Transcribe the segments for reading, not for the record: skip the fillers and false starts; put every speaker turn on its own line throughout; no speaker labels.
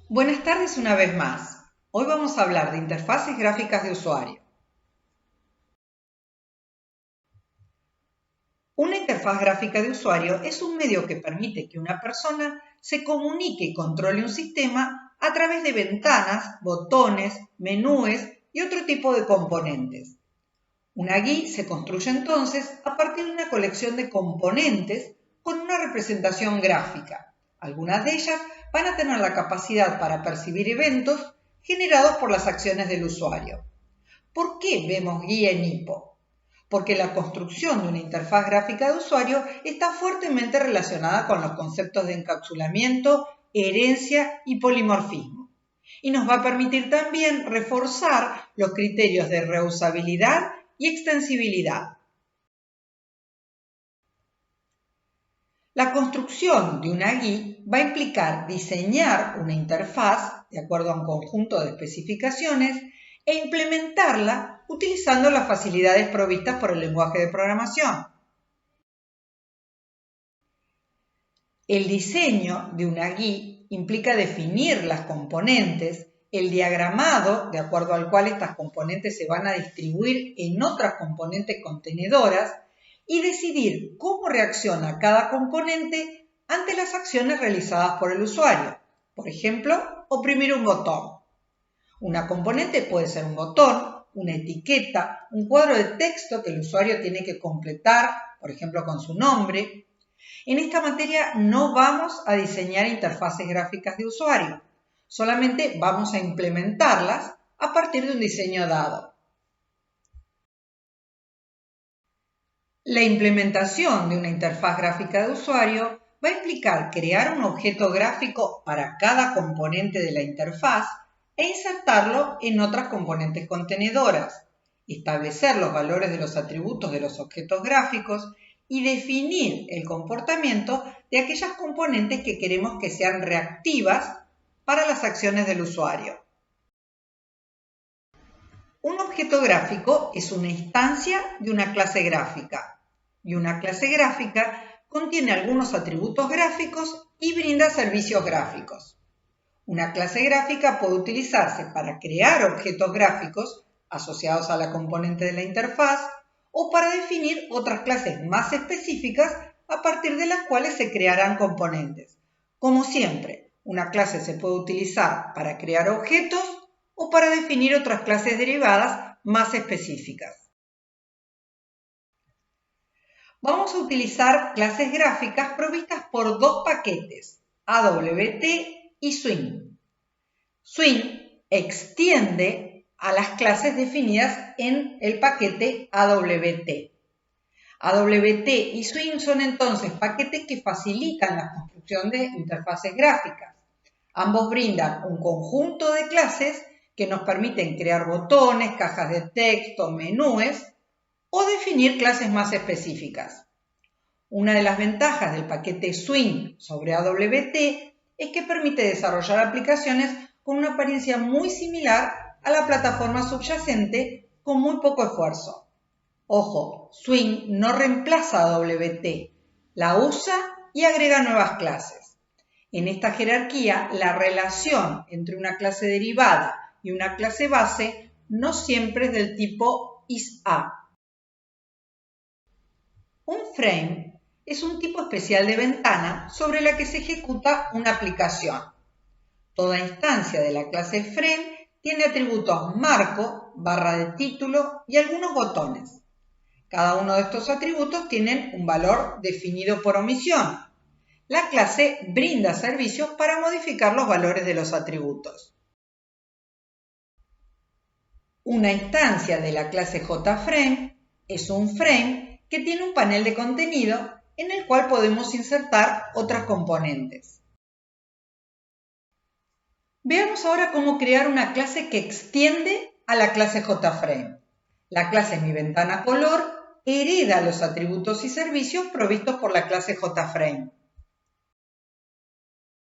Buenas tardes una vez más. Hoy vamos a hablar de interfaces gráficas de usuario. Una interfaz gráfica de usuario es un medio que permite que una persona se comunique y controle un sistema a través de ventanas, botones, menúes y otro tipo de componentes. Una GUI se construye entonces a partir de una colección de componentes con una representación gráfica. Algunas de ellas van a tener la capacidad para percibir eventos generados por las acciones del usuario. ¿Por qué vemos GUI en HIPPO? Porque la construcción de una interfaz gráfica de usuario está fuertemente relacionada con los conceptos de encapsulamiento, herencia y polimorfismo. Y nos va a permitir también reforzar los criterios de reusabilidad y extensibilidad. La construcción de una GUI va a implicar diseñar una interfaz de acuerdo a un conjunto de especificaciones e implementarla utilizando las facilidades provistas por el lenguaje de programación. El diseño de una GUI implica definir las componentes, el diagramado de acuerdo al cual estas componentes se van a distribuir en otras componentes contenedoras y decidir cómo reacciona cada componente ante las acciones realizadas por el usuario. Por ejemplo, oprimir un botón. Una componente puede ser un botón, una etiqueta, un cuadro de texto que el usuario tiene que completar, por ejemplo, con su nombre. En esta materia no vamos a diseñar interfaces gráficas de usuario, solamente vamos a implementarlas a partir de un diseño dado. La implementación de una interfaz gráfica de usuario va a implicar crear un objeto gráfico para cada componente de la interfaz e insertarlo en otras componentes contenedoras, establecer los valores de los atributos de los objetos gráficos y definir el comportamiento de aquellas componentes que queremos que sean reactivas para las acciones del usuario. Un objeto gráfico es una instancia de una clase gráfica y una clase gráfica contiene algunos atributos gráficos y brinda servicios gráficos. Una clase gráfica puede utilizarse para crear objetos gráficos asociados a la componente de la interfaz o para definir otras clases más específicas a partir de las cuales se crearán componentes. Como siempre, una clase se puede utilizar para crear objetos o para definir otras clases derivadas más específicas. Vamos a utilizar clases gráficas provistas por dos paquetes, AWT y Swing. Swing extiende a las clases definidas en el paquete AWT. AWT y Swing son entonces paquetes que facilitan la construcción de interfaces gráficas. Ambos brindan un conjunto de clases que nos permiten crear botones, cajas de texto, menúes o definir clases más específicas. Una de las ventajas del paquete Swing sobre AWT es que permite desarrollar aplicaciones con una apariencia muy similar a la plataforma subyacente con muy poco esfuerzo. Ojo, Swing no reemplaza a AWT, la usa y agrega nuevas clases. En esta jerarquía, la relación entre una clase derivada y una clase base no siempre es del tipo isA. Un frame es un tipo especial de ventana sobre la que se ejecuta una aplicación. Toda instancia de la clase frame tiene atributos marco, barra de título y algunos botones. Cada uno de estos atributos tienen un valor definido por omisión. La clase brinda servicios para modificar los valores de los atributos. Una instancia de la clase JFrame es un frame que tiene un panel de contenido en el cual podemos insertar otras componentes. Veamos ahora cómo crear una clase que extiende a la clase JFrame. La clase MiVentanaColor hereda los atributos y servicios provistos por la clase JFrame.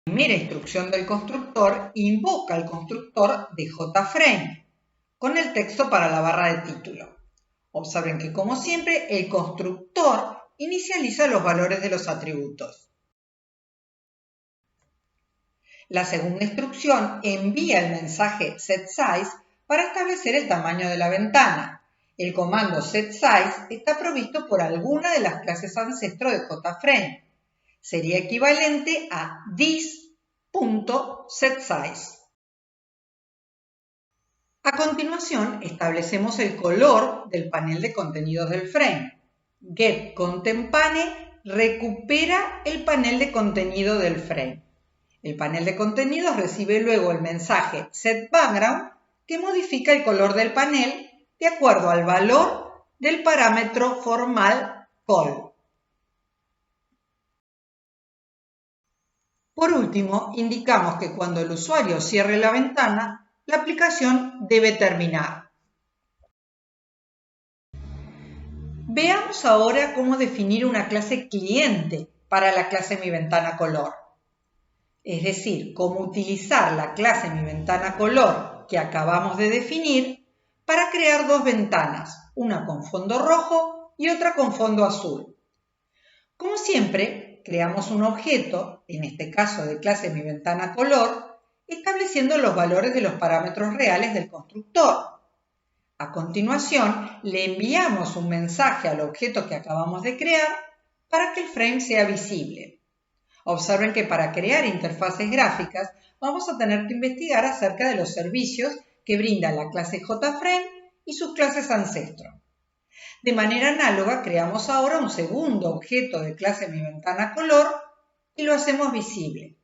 La primera instrucción del constructor invoca al constructor de JFrame con el texto para la barra de título. Observen que, como siempre, el constructor inicializa los valores de los atributos. La segunda instrucción envía el mensaje setSize para establecer el tamaño de la ventana. El comando setSize está provisto por alguna de las clases ancestro de JFrame. Sería equivalente a this.setSize. A continuación, establecemos el color del panel de contenidos del frame. getContentPane recupera el panel de contenido del frame. El panel de contenidos recibe luego el mensaje setBackground que modifica el color del panel de acuerdo al valor del parámetro formal call. Por último, indicamos que cuando el usuario cierre la ventana, la aplicación debe terminar. Veamos ahora cómo definir una clase cliente para la clase MiVentanaColor. Es decir, cómo utilizar la clase MiVentanaColor que acabamos de definir para crear dos ventanas, una con fondo rojo y otra con fondo azul. Como siempre, creamos un objeto, en este caso de clase MiVentanaColor, estableciendo los valores de los parámetros reales del constructor. A continuación, le enviamos un mensaje al objeto que acabamos de crear para que el frame sea visible. Observen que para crear interfaces gráficas vamos a tener que investigar acerca de los servicios que brinda la clase JFrame y sus clases ancestro. De manera análoga, creamos ahora un segundo objeto de clase MiVentanaColor y lo hacemos visible.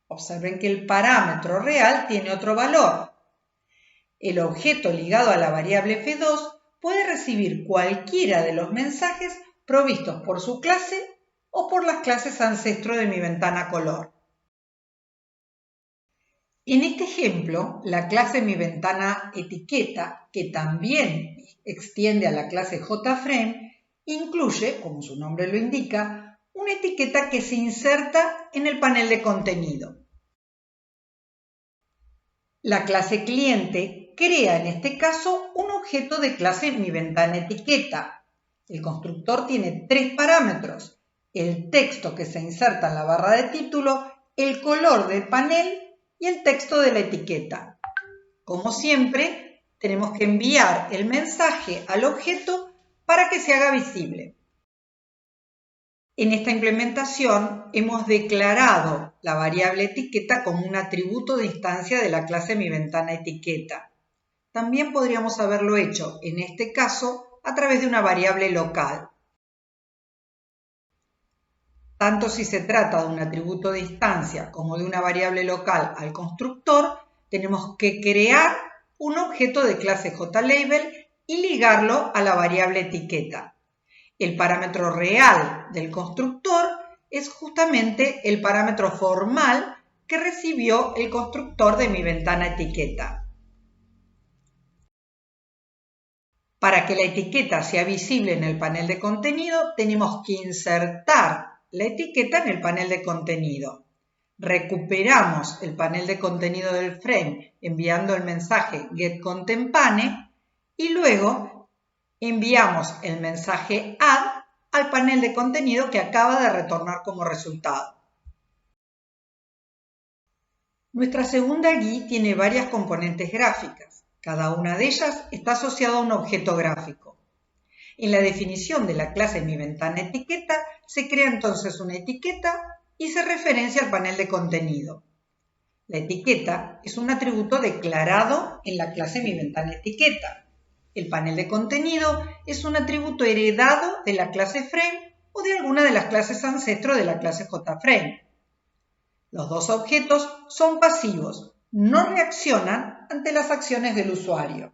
Observen que el parámetro real tiene otro valor. El objeto ligado a la variable f2 puede recibir cualquiera de los mensajes provistos por su clase o por las clases ancestro de MiVentanaColor. En este ejemplo, la clase MiVentanaEtiqueta, que también extiende a la clase JFrame, incluye, como su nombre lo indica, una etiqueta que se inserta en el panel de contenido. La clase cliente crea en este caso un objeto de clase MiVentanaEtiqueta. El constructor tiene tres parámetros: el texto que se inserta en la barra de título, el color del panel y el texto de la etiqueta. Como siempre, tenemos que enviar el mensaje al objeto para que se haga visible. En esta implementación hemos declarado la variable etiqueta como un atributo de instancia de la clase MiVentanaEtiqueta. También podríamos haberlo hecho, en este caso, a través de una variable local. Tanto si se trata de un atributo de instancia como de una variable local al constructor, tenemos que crear un objeto de clase JLabel y ligarlo a la variable etiqueta. El parámetro real del constructor es justamente el parámetro formal que recibió el constructor de MiVentanaEtiqueta. Para que la etiqueta sea visible en el panel de contenido, tenemos que insertar la etiqueta en el panel de contenido. Recuperamos el panel de contenido del frame enviando el mensaje getContentPane y luego enviamos el mensaje add al panel de contenido que acaba de retornar como resultado. Nuestra segunda GUI tiene varias componentes gráficas. Cada una de ellas está asociada a un objeto gráfico. En la definición de la clase MiVentanaEtiqueta se crea entonces una etiqueta y se referencia al panel de contenido. La etiqueta es un atributo declarado en la clase MiVentanaEtiqueta. El panel de contenido es un atributo heredado de la clase Frame o de alguna de las clases ancestro de la clase JFrame. Los dos objetos son pasivos, no reaccionan ante las acciones del usuario.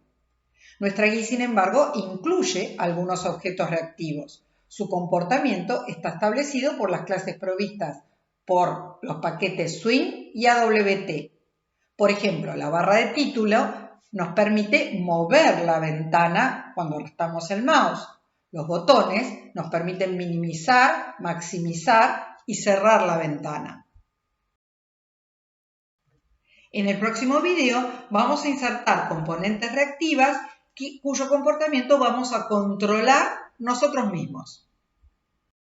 Nuestra GUI, sin embargo, incluye algunos objetos reactivos. Su comportamiento está establecido por las clases provistas por los paquetes Swing y AWT. Por ejemplo, la barra de título nos permite mover la ventana cuando arrastramos el mouse. Los botones nos permiten minimizar, maximizar y cerrar la ventana. En el próximo video vamos a insertar componentes reactivas cuyo comportamiento vamos a controlar nosotros mismos.